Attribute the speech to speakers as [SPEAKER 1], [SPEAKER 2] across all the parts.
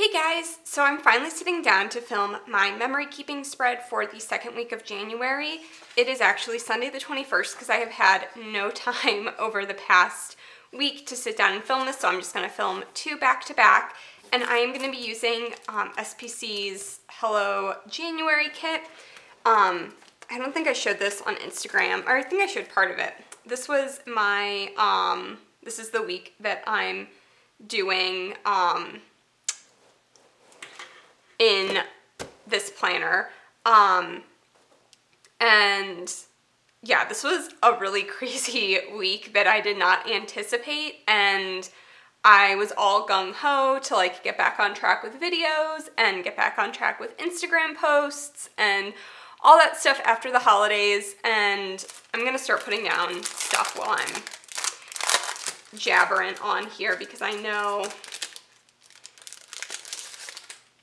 [SPEAKER 1] Hey guys, so I'm finally sitting down to film my memory keeping spread for the second week of January. It is actually Sunday the 21st because I have had no time over the past week to sit down and film this, so I'm just going to film two back to back. And I am going to be using SPC's Hello January kit. I don't think I showed this on Instagram, or I think I showed part of it. This was my, this is the week that I'm doing in this planner. And yeah, this was a really crazy week that I did not anticipate, and I was all gung-ho to like get back on track with videos and get back on track with Instagram posts and all that stuff after the holidays, and I'm gonna start putting down stuff while I'm jabbering on here because I know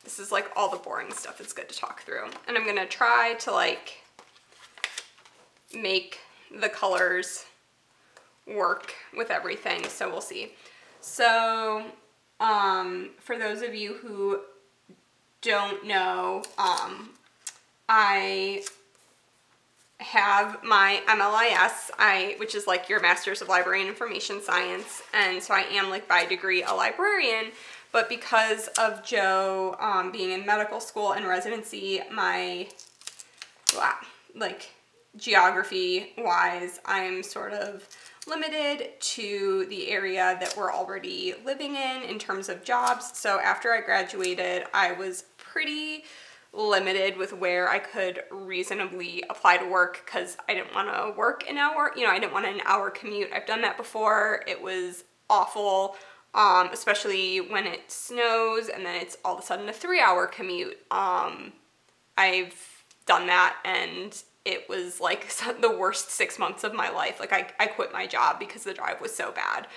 [SPEAKER 1] this is like all the boring stuff that's good to talk through. And I'm gonna try to like make the colors work with everything, so we'll see. So for those of you who don't know, I have my MLIS, which is like your Master's of Library and Information Science, and so I am like by degree a librarian, but because of Joe being in medical school and residency, my, like geography wise, I'm sort of limited to the area that we're already living in terms of jobs. So after I graduated, I was pretty limited with where I could reasonably apply to work because I didn't want to work an hour, I didn't want an hour commute. I've done that before. It was awful, especially when it snows and then it's all of a sudden a 3-hour commute. I've done that and it was like the worst 6 months of my life. Like I quit my job because the drive was so bad.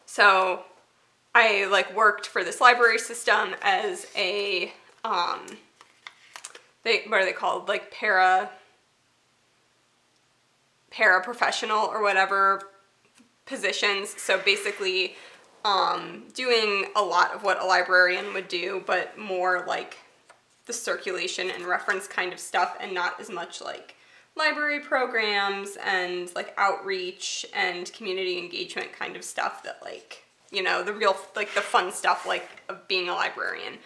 [SPEAKER 1] So I like worked for this library system as a, what are they called? Like paraprofessional or whatever positions. So basically doing a lot of what a librarian would do, but more like the circulation and reference kind of stuff, and not as much like library programs and like outreach and community engagement kind of stuff that like, the real, like the fun stuff like of being a librarian.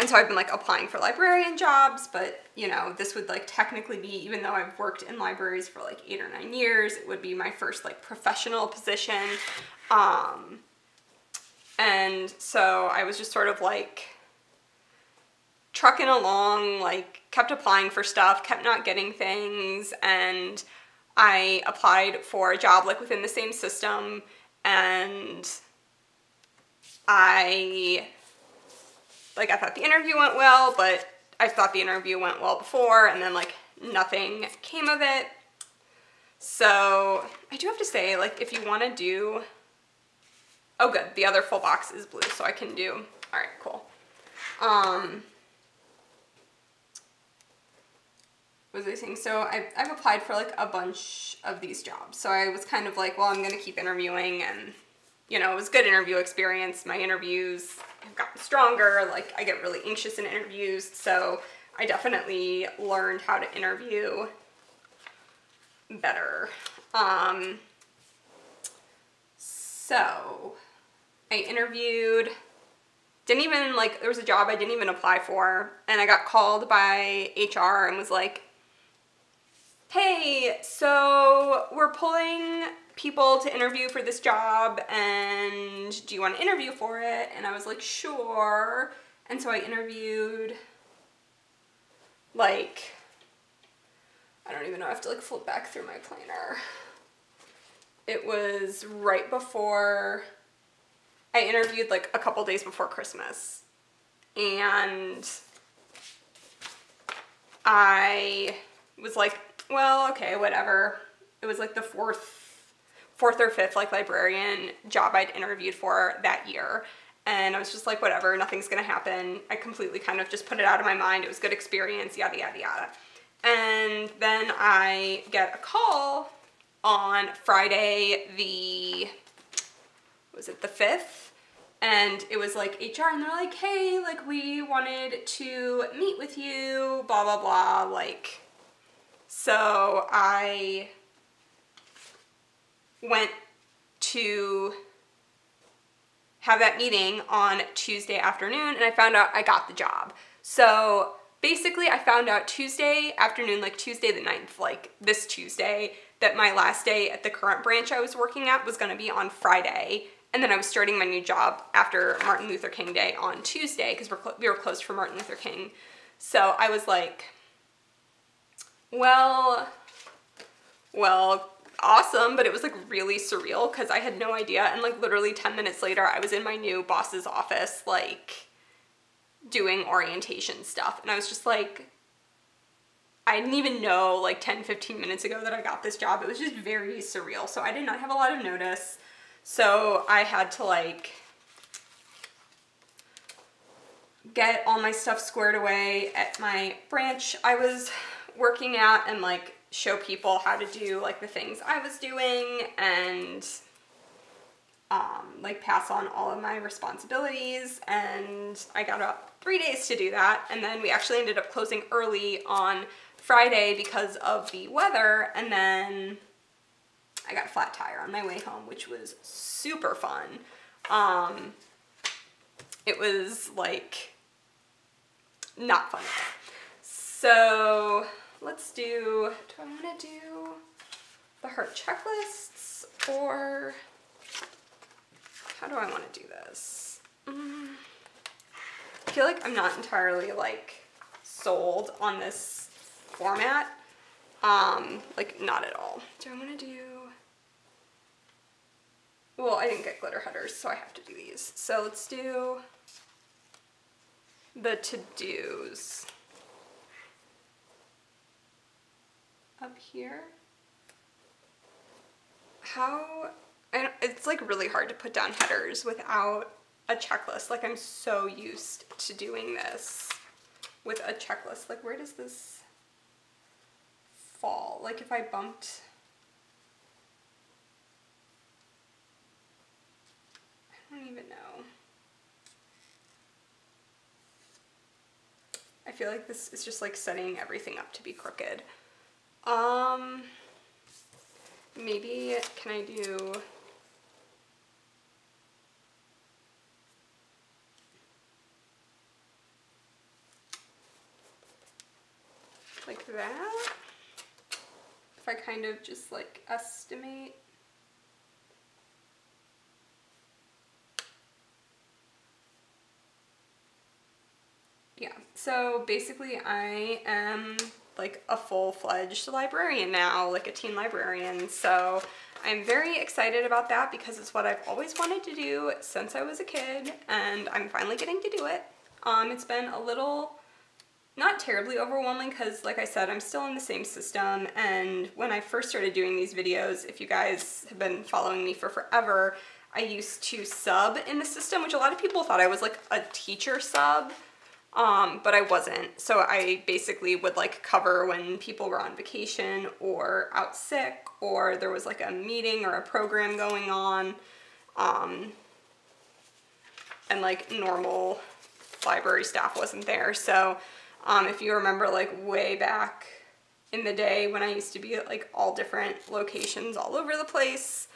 [SPEAKER 1] And so I've been like applying for librarian jobs, but this would like technically be, even though I've worked in libraries for like 8 or 9 years, it would be my first like professional position. And so I was just sort of like trucking along, like kept applying for stuff, kept not getting things, and I applied for a job like within the same system, and I thought the interview went well, but I thought the interview went well before, and then like nothing came of it. So I do have to say, like, if you want to do, oh good, the other full box is blue, so I can do, all right, cool. What was I saying? So I've applied for like a bunch of these jobs. So I was kind of like, well, I'm going to keep interviewing, and it was a good interview experience. My interviews have gotten stronger. Like I get really anxious in interviews. So I definitely learned how to interview better. So I interviewed, didn't even like, there was a job I didn't even apply for, and I got called by HR and was like, hey, so we're pulling people to interview for this job, and do you want to interview for it? And I was like, sure. And so I interviewed, like, I don't even know, I have to like flip back through my planner. It was right before, I interviewed like a couple days before Christmas, and I was like, well, okay, whatever. It was like the fourth or fifth like librarian job I'd interviewed for that year, and I was just like, whatever, nothing's gonna happen. I completely kind of just put it out of my mind. It was a good experience, yada yada yada. And then I get a call on Friday the was it, the 5th? And it was like HR, and they're like, hey, like we wanted to meet with you, blah, blah, blah, like. So I went to have that meeting on Tuesday afternoon, and I found out I got the job. So basically I found out Tuesday afternoon, like Tuesday the 9th, like this Tuesday, that my last day at the current branch I was working at was gonna be on Friday. And then I was starting my new job after Martin Luther King Day on Tuesday, because we were closed for Martin Luther King. So I was like, well, awesome, but it was like really surreal because I had no idea. And like literally 10 minutes later, I was in my new boss's office, like doing orientation stuff. And I was just like, I didn't even know like 10, 15 minutes ago that I got this job. It was just very surreal. So I did not have a lot of notice. So I had to like get all my stuff squared away at my branch I was working at and like show people how to do like the things I was doing and like pass on all of my responsibilities. And I got up 3 days to do that. And then we actually ended up closing early on Friday because of the weather. And then I got a flat tire on my way home, which was super fun. It was like not fun. So let's do I want to do the heart checklists, or how do I want to do this? I feel like I'm not entirely like sold on this format. Like not at all. Do I want to do, well, I didn't get glitter headers, so I have to do these. So let's do the to-dos up here. It's like really hard to put down headers without a checklist. Like I'm so used to doing this with a checklist. Like where does this fall? Like if I bumped, I don't even know. I feel like this is just like setting everything up to be crooked. Maybe can I do like that? If I kind of just like estimate. Yeah, so basically I am like a full-fledged librarian now, like a teen librarian. So I'm very excited about that because it's what I've always wanted to do since I was a kid, and I'm finally getting to do it. It's been a little, not terribly overwhelming because like I said, I'm still in the same system. And when I first started doing these videos, if you guys have been following me for forever, I used to sub in the system, which a lot of people thought I was like a teacher sub. But I wasn't. So I basically would like cover when people were on vacation or out sick, or there was like a meeting or a program going on, and like normal library staff wasn't there. So if you remember like way back in the day when I used to be at like all different locations all over the place,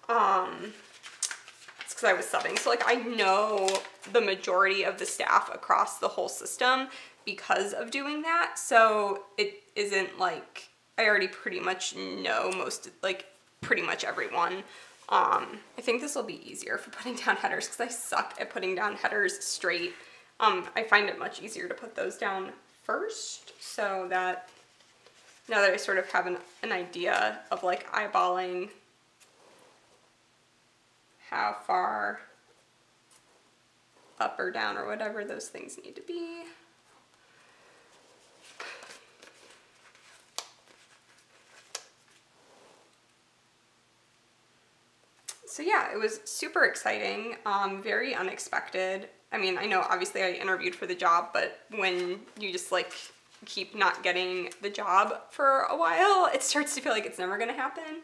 [SPEAKER 1] it's because I was subbing. So like I know the majority of the staff across the whole system because of doing that. So it isn't like I already pretty much know pretty much everyone. I think this will be easier for putting down headers because I suck at putting down headers straight. I find it much easier to put those down first, so that now that I sort of have an idea of like eyeballing how far up or down or whatever those things need to be. So yeah, it was super exciting, very unexpected. I mean, I know obviously I interviewed for the job, but when you just like keep not getting the job for a while, it starts to feel like it's never gonna happen.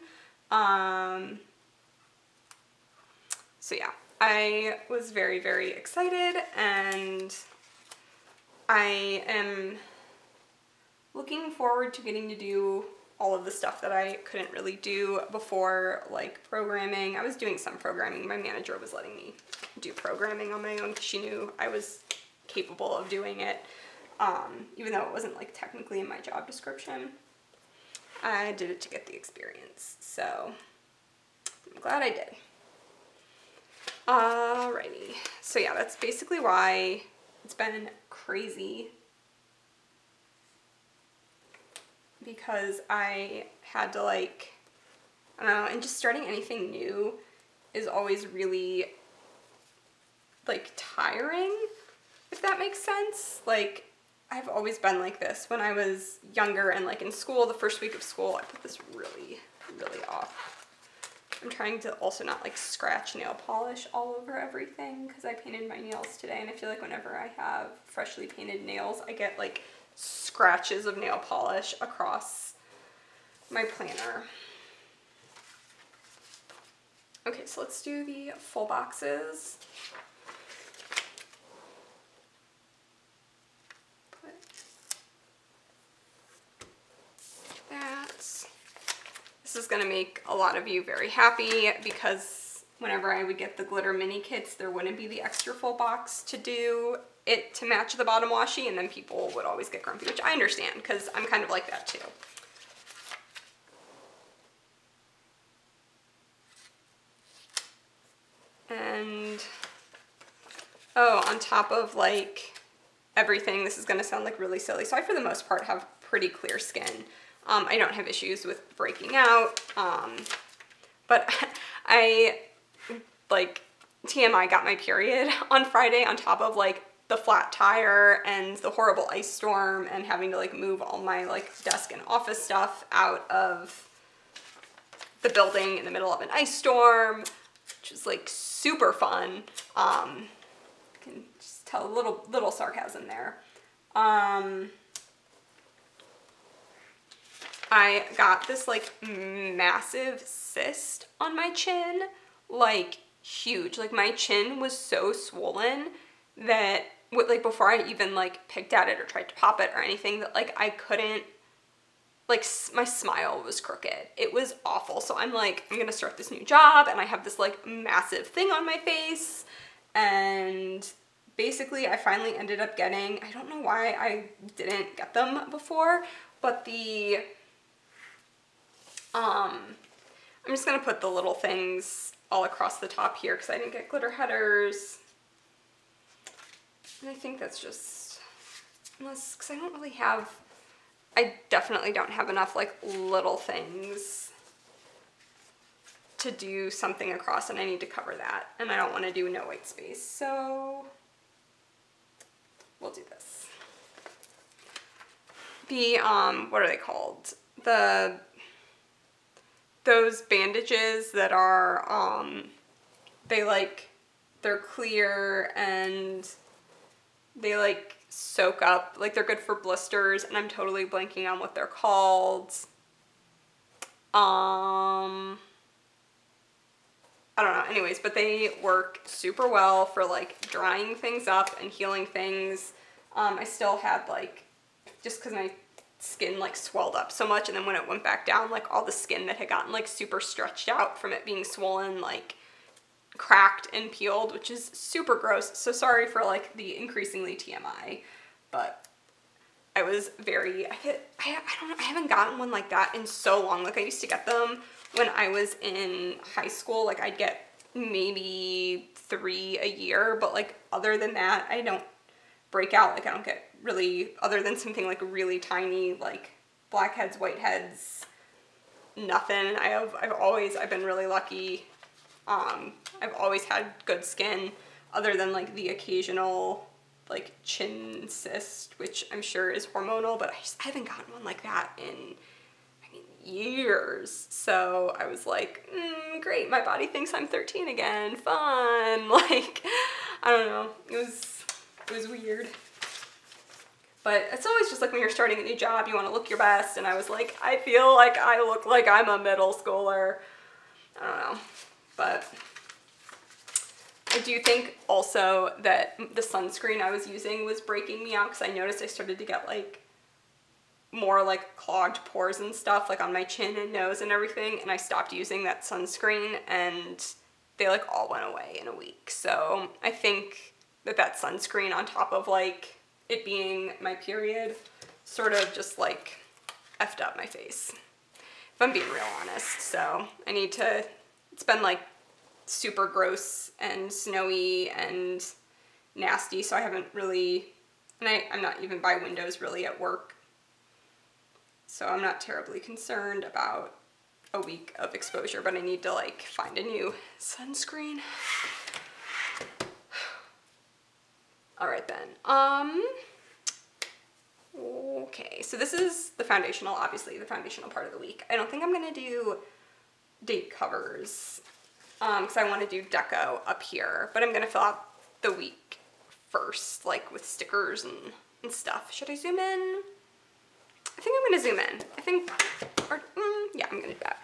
[SPEAKER 1] So yeah, I was very, very excited, and I am looking forward to getting to do all of the stuff that I couldn't really do before, like programming. I was doing some programming. My manager was letting me do programming on my own because she knew I was capable of doing it, even though it wasn't like technically in my job description. I did it to get the experience, so I'm glad I did. Alrighty, so yeah, that's basically why it's been crazy, because I had to like, I don't know, and just starting anything new is always really like tiring, if that makes sense. Like, I've always been like this. When I was younger and like in school, the first week of school, I put this really, really off. I'm trying to also not like scratch nail polish all over everything because I painted my nails today, and I feel like whenever I have freshly painted nails, I get like scratches of nail polish across my planner. Okay, so let's do the full boxes. Put that. This is gonna make a lot of you very happy, because whenever I would get the glitter mini kits, there wouldn't be the extra full box to do it to match the bottom washi, and then people would always get grumpy, which I understand because I'm kind of like that too. And oh, on top of like everything, this is gonna sound like really silly, so I for the most part have pretty clear skin. I don't have issues with breaking out, but I, like, TMI, got my period on Friday on top of like the flat tire and the horrible ice storm and having to like move all my like desk and office stuff out of the building in the middle of an ice storm, which is like super fun. I can just tell a little sarcasm there. I got this like massive cyst on my chin, like huge. Like my chin was so swollen that like before I even like picked at it or tried to pop it or anything, that like I couldn't, like my smile was crooked. It was awful. So I'm like, I'm gonna start this new job and I have this like massive thing on my face, and basically I finally ended up getting, I don't know why I didn't get them before, but the I'm just gonna put the little things all across the top here because I didn't get glitter headers. And I think that's just, unless, because I don't really have, I definitely don't have enough like little things to do something across, and I need to cover that, and I don't want to do no white space, so we'll do this. The, what are they called? Those bandages that are, they're clear and they like soak up, like they're good for blisters, and I'm totally blanking on what they're called. I don't know, anyways, but they work super well for like drying things up and healing things. I still had like, just because my skin like swelled up so much, and then when it went back down, like all the skin that had gotten like super stretched out from it being swollen, like cracked and peeled, which is super gross. So sorry for like the increasingly TMI, but I was very, I don't know, I haven't gotten one like that in so long. Like I used to get them when I was in high school. Like I'd get maybe 3 a year, but like other than that, I don't break out. Like I don't get really, other than something like really tiny, like blackheads, whiteheads, nothing. I've been really lucky. I've always had good skin, other than like the occasional like chin cyst, which I'm sure is hormonal, but I haven't gotten one like that in, I mean, years. So I was like, great, my body thinks I'm 13 again, fun. Like, I don't know, it was weird. But it's always just like when you're starting a new job, you want to look your best, and I was like, I feel like I look like I'm a middle schooler. I don't know, but I do think also that the sunscreen I was using was breaking me out because I noticed I started to get like more like clogged pores and stuff like on my chin and nose and everything, and I stopped using that sunscreen and they like all went away in a week. So I think that sunscreen on top of like it being my period sort of just like effed up my face, if I'm being real honest. So I need to, it's been like super gross and snowy and nasty, so I haven't really, and I'm not even by windows really at work, so I'm not terribly concerned about a week of exposure, but I need to like find a new sunscreen. All right then. Okay, so this is the foundational, obviously the foundational part of the week. I don't think I'm gonna do date covers because I want to do deco up here, but I'm gonna fill out the week first, like with stickers and stuff. Should I zoom in? I think I'm gonna zoom in. I think, or yeah, I'm gonna do that.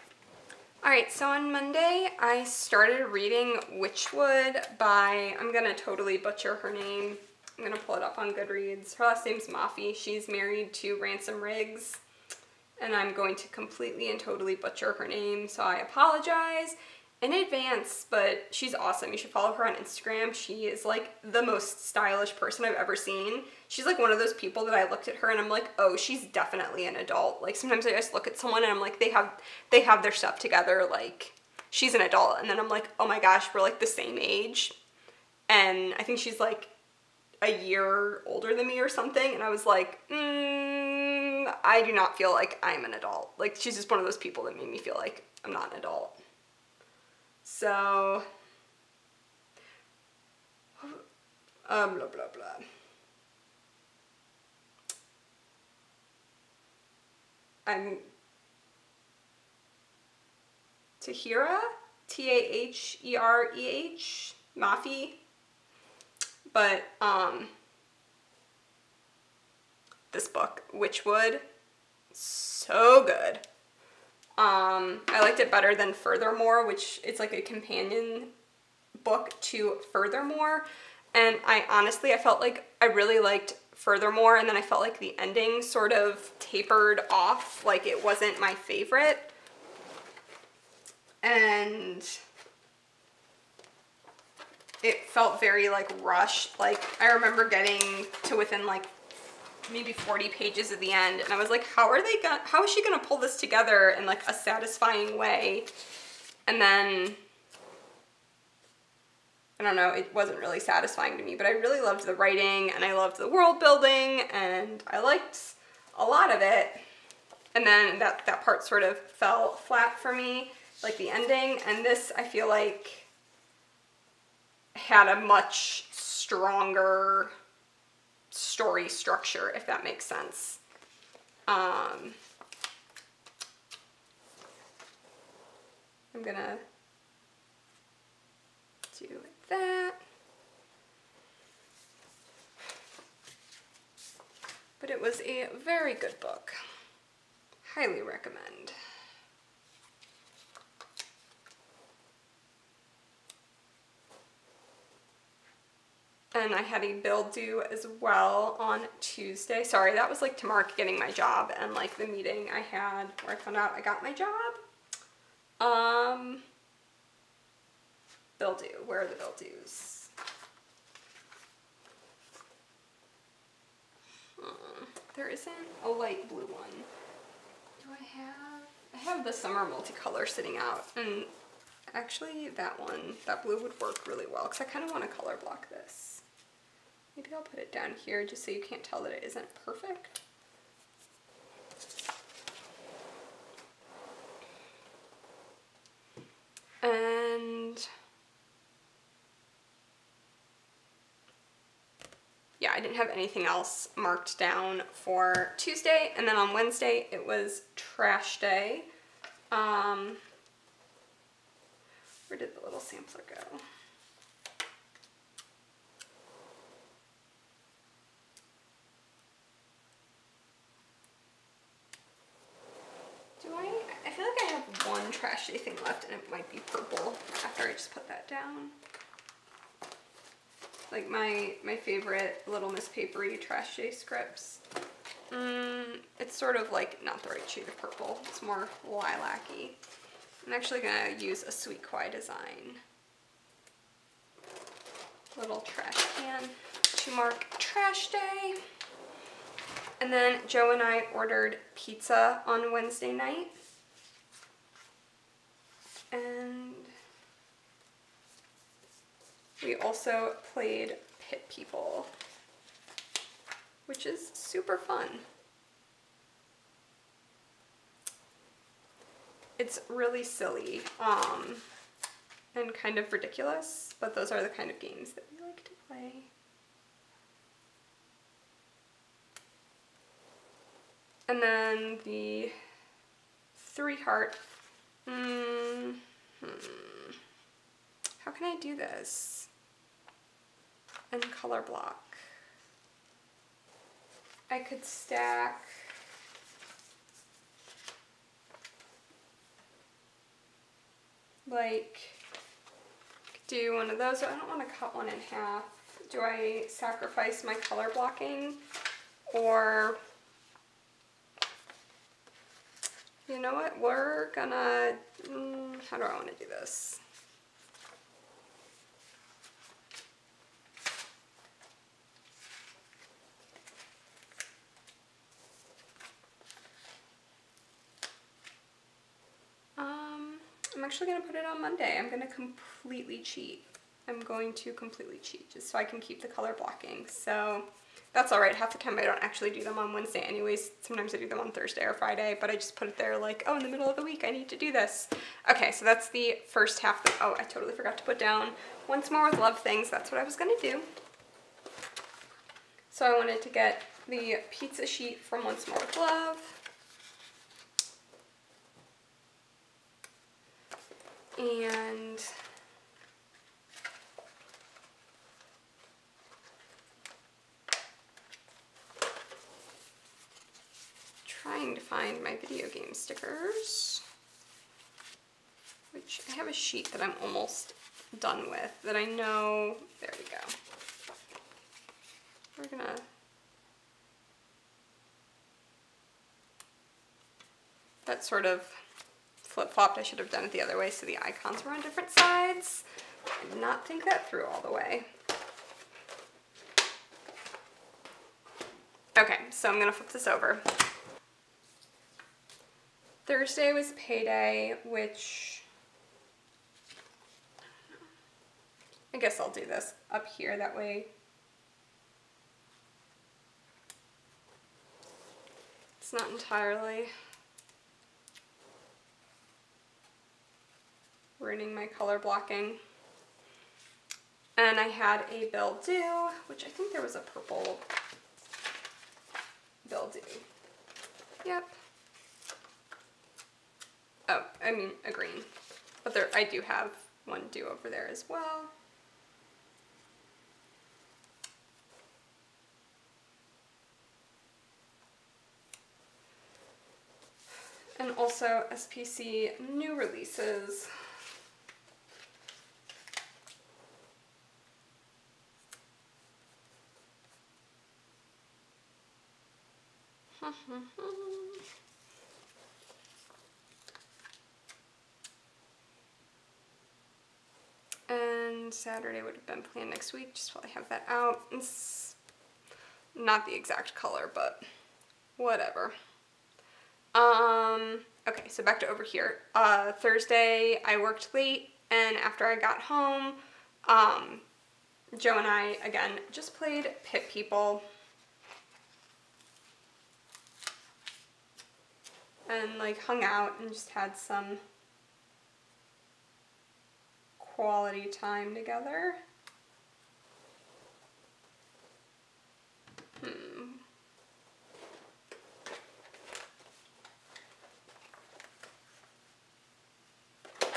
[SPEAKER 1] All right, so on Monday, I started reading Witchwood by, I'm gonna totally butcher her name. I'm gonna pull it up on Goodreads. Her last name's Maffey. She's married to Ransom Riggs, and I'm going to completely and totally butcher her name, so I apologize in advance, but she's awesome. You should follow her on Instagram. She is like the most stylish person I've ever seen. She's like one of those people that I looked at her and I'm like, oh, she's definitely an adult. Like sometimes I just look at someone and I'm like, they have their stuff together. Like she's an adult. And then I'm like, oh my gosh, we're like the same age. And I think she's like a year older than me or something. And I was like, I do not feel like I'm an adult. Like she's just one of those people that made me feel like I'm not an adult. So, blah, blah, blah. I'm Tahira, T-A-H-E-R-E-H, Maffey, but, this book, Witchwood, so good. I liked it better than Furthermore, which it's like a companion book to Furthermore. And I felt like I really liked Furthermore, and then I felt like the ending sort of tapered off, like it wasn't my favorite. And it felt very like rushed. Like I remember getting to within like maybe 40 pages at the end, and I was like, how is she gonna pull this together in like a satisfying way? And then I don't know, it wasn't really satisfying to me, but I really loved the writing and I loved the world building and I liked a lot of it. And then that part sort of fell flat for me, like the ending. And this, I feel like, had a much stronger story structure, if that makes sense. I'm gonna do that. But it was a very good book. Highly recommend. And I had a bill due as well on Tuesday. Sorry, that was like to mark getting my job and like the meeting I had where I found out I got my job. Bill due. Where are the bill dues? There isn't a light blue one. Do I have the summer multicolor sitting out, and actually that blue would work really well because I kind of want to color block this. Maybe I'll put it down here just so you can't tell that it isn't perfect. And yeah, I didn't have anything else marked down for Tuesday. And then on Wednesday, it was trash day. Where did the little sampler go? I feel like I have one trash day thing left and it might be purple after I just put that down. like my favorite Little Miss Papery Trash Day scripts. It's sort of like not the right shade of purple. It's more lilac-y. I'm actually gonna use a Sweet Kawaii design. Little trash can to mark Trash Day. And then Joe and I ordered pizza on Wednesday night. And we also played Pit People, which is super fun. It's really silly and kind of ridiculous, but those are the kind of games that we like to play. And then the 3-heart. How can I do this? And color block. I could stack like, do one of those. I don't want to cut one in half. Do I sacrifice my color blocking, or you know what, we're gonna, how do I want to do this? I'm actually going to put it on Monday. I'm going to completely cheat. I'm going to completely cheat just so I can keep the color blocking. So that's all right. Half the time I don't actually do them on Wednesday anyways. Sometimes I do them on Thursday or Friday, but I just put it there like, oh, in the middle of the week I need to do this. Okay, so that's the first half. Oh, I totally forgot to put down Once More with Love things. That's what I was going to do. So I wanted to get the pizza sheet from Once More with Love. And trying to find my video game stickers, which I have a sheet that I'm almost done with that I know, there we go. We're gonna, that sort of flip-flopped. I should have done it the other way so the icons were on different sides. I did not think that through all the way. Okay, so I'm gonna flip this over. Thursday was payday, which I guess I'll do this up here, that way it's not entirely ruining my color blocking. And I had a bill due, which I think there was a purple bill due. Yep. Oh, I mean a green. But there, I do have one due over there as well. And also SPC new releases. And Saturday would have been planned next week, just while I have that out. It's not the exact color, but whatever. Okay, so back to over here. Thursday I worked late, and after I got home, Joe and I, again, just played Pit People. And like hung out and just had some quality time together.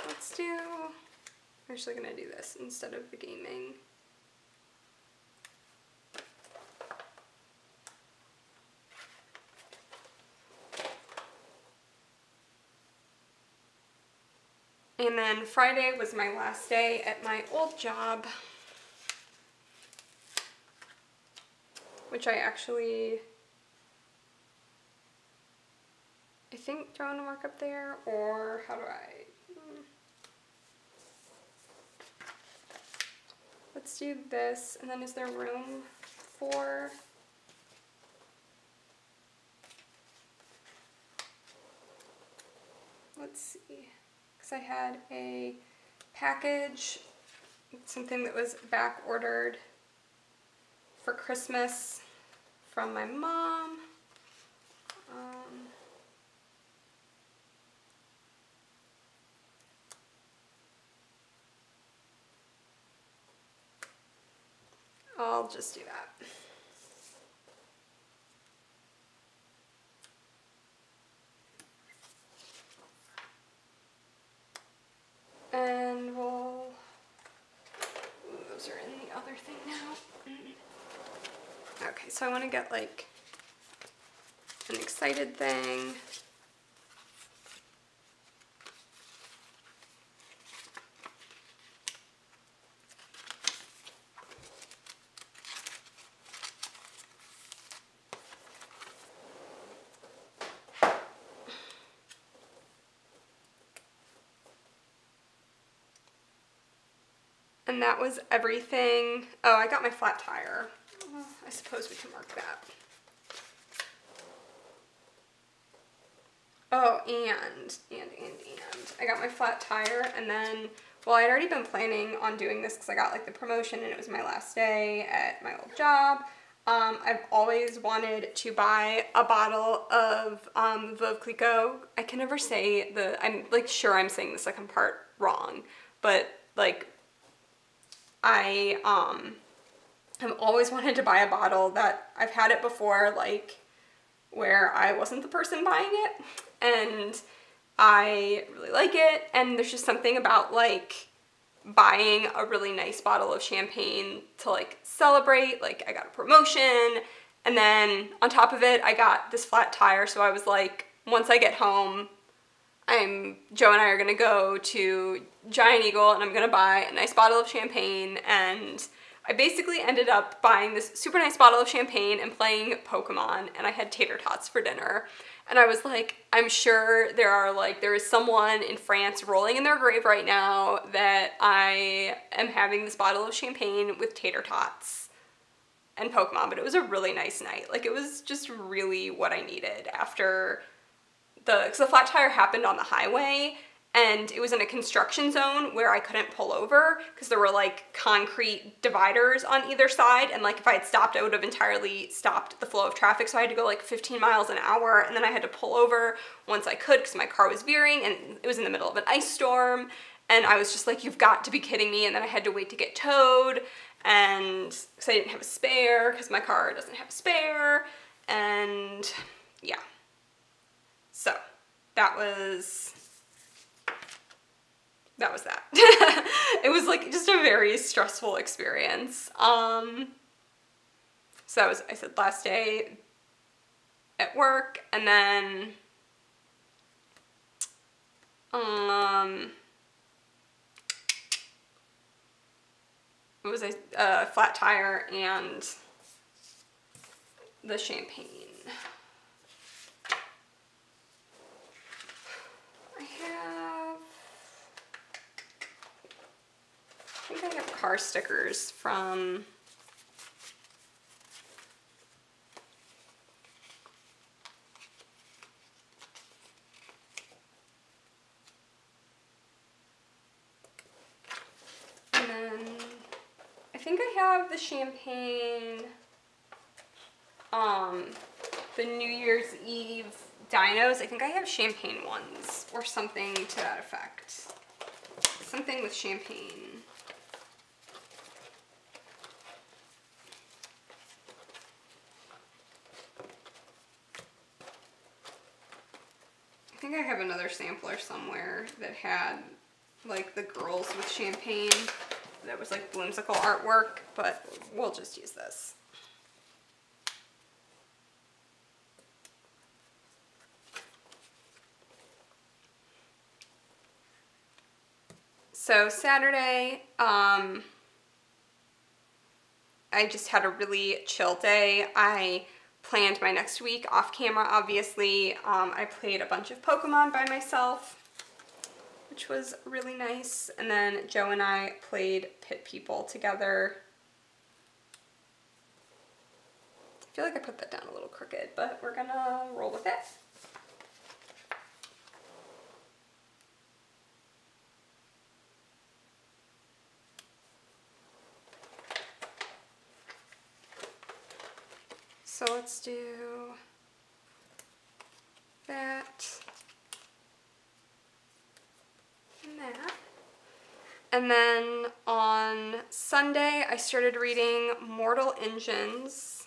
[SPEAKER 1] Let's do, I'm actually gonna do this instead of the gaming. And then Friday was my last day at my old job. which I actually, I think, do I want to mark up there, or how do I? Let's do this, and then is there room for? Let's see, because I had a package, something that was back ordered for Christmas from my mom. I'll just do that. And we'll, those are in the other thing now. Okay, so I want to get like an excited thing. And that was everything. Oh, I got my flat tire. Well, I suppose we can mark that. Oh, and I got my flat tire, and then, well, I'd already been planning on doing this because I got like the promotion and it was my last day at my old job. I've always wanted to buy a bottle of Veuve Clicquot. I can never say I'm like sure I'm saying this like I'm part wrong, but like I have always wanted to buy a bottle that I've had it before, like where I wasn't the person buying it, and I really like it, and there's just something about like buying a really nice bottle of champagne to like celebrate. Like I got a promotion, and then on top of it I got this flat tire, so I was like, once I get home, Joe and I are gonna go to Giant Eagle and I'm gonna buy a nice bottle of champagne. And I basically ended up buying this super nice bottle of champagne and playing Pokemon, and I had tater tots for dinner. And I was like, I'm sure there is someone in France rolling in their grave right now that I am having this bottle of champagne with tater tots and Pokemon. But it was a really nice night. Like it was just really what I needed after because the flat tire happened on the highway, and it was in a construction zone where I couldn't pull over because there were like concrete dividers on either side, and like if I had stopped, I would have entirely stopped the flow of traffic. So I had to go like 15 miles an hour, and then I had to pull over once I could because my car was veering, and it was in the middle of an ice storm, and I was just like, you've got to be kidding me. And then I had to wait to get towed, and because I didn't have a spare because my car doesn't have a spare, and yeah. So that was that. It was like just a very stressful experience. So that was, I said, last day at work, and then it was a flat tire and the champagne. I think I have car stickers from and then I think I have the champagne, the New Year's Eve dinos. I think I have champagne ones or something to that effect. Something with champagne. I think I have another sampler somewhere that had like the girls with champagne that was like whimsical artwork, but we'll just use this. So Saturday, I just had a really chill day. I planned my next week off camera, obviously. I played a bunch of Pokemon by myself, which was really nice. And then Joe and I played Pit People together. I feel like I put that down a little crooked, but we're gonna roll with it. So let's do that and that. And then on Sunday, I started reading Mortal Engines,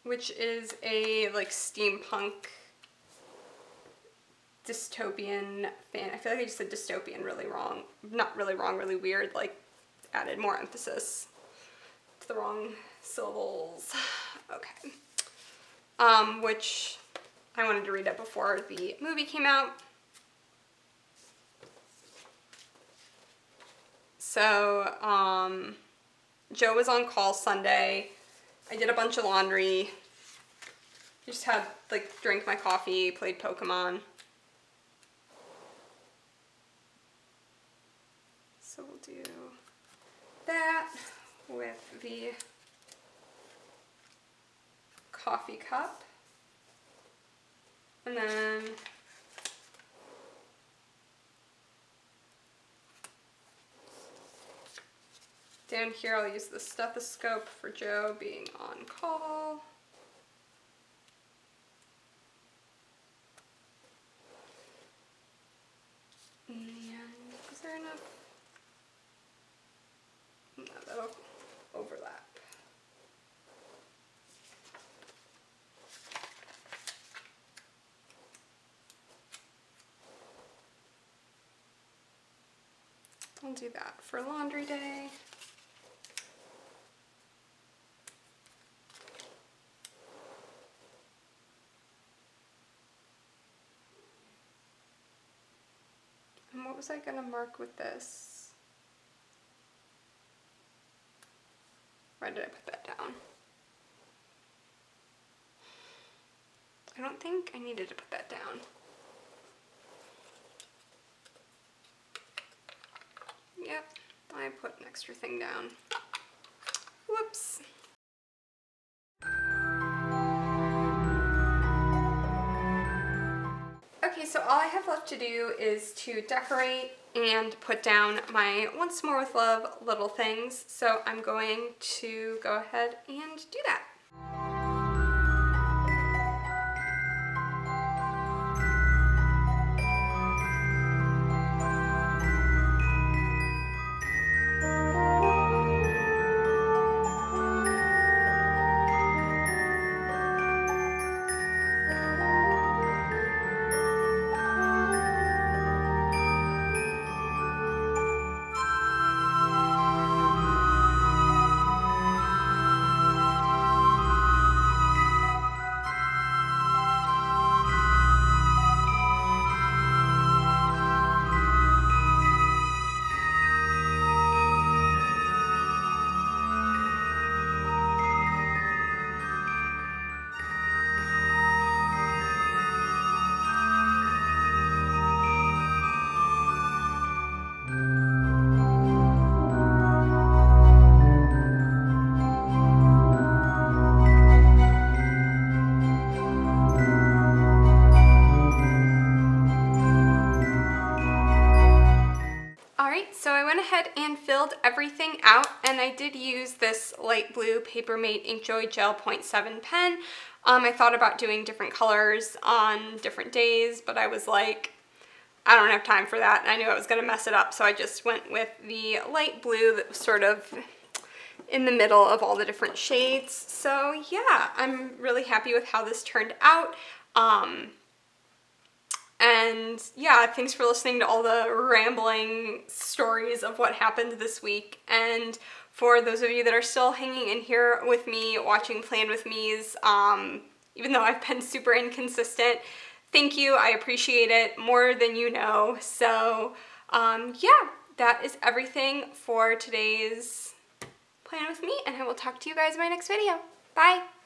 [SPEAKER 1] which is a like steampunk dystopian fan. I feel like I just said dystopian really wrong. Not really wrong, really weird, like added more emphasis to the wrong syllables. Okay. Which I wanted to read it before the movie came out. So, Joe was on call Sunday. I did a bunch of laundry. Just had, like, drank my coffee, played Pokemon. So we'll do that with the coffee cup. And then down here I'll use the stethoscope for Joe being on call. And is there enough? No, that'll overlap. I'll do that for laundry day. And what was I gonna mark with this? Why did I put that down? I don't think I needed to put that down. Yep, I put an extra thing down. Whoops. Okay, so all I have left to do is to decorate and put down my Once More with Love little things. So I'm going to go ahead and do that. So I went ahead and filled everything out, and I did use this light blue Papermate Inkjoy Gel 0.7 pen. I thought about doing different colors on different days, but I was like, I don't have time for that, and I knew I was going to mess it up, so I just went with the light blue that was sort of in the middle of all the different shades. So yeah, I'm really happy with how this turned out. And yeah, thanks for listening to all the rambling stories of what happened this week. And for those of you that are still hanging in here with me, watching Plan With Me's, even though I've been super inconsistent, thank you. I appreciate it more than you know. So yeah, that is everything for today's plan with me, and I will talk to you guys in my next video. Bye!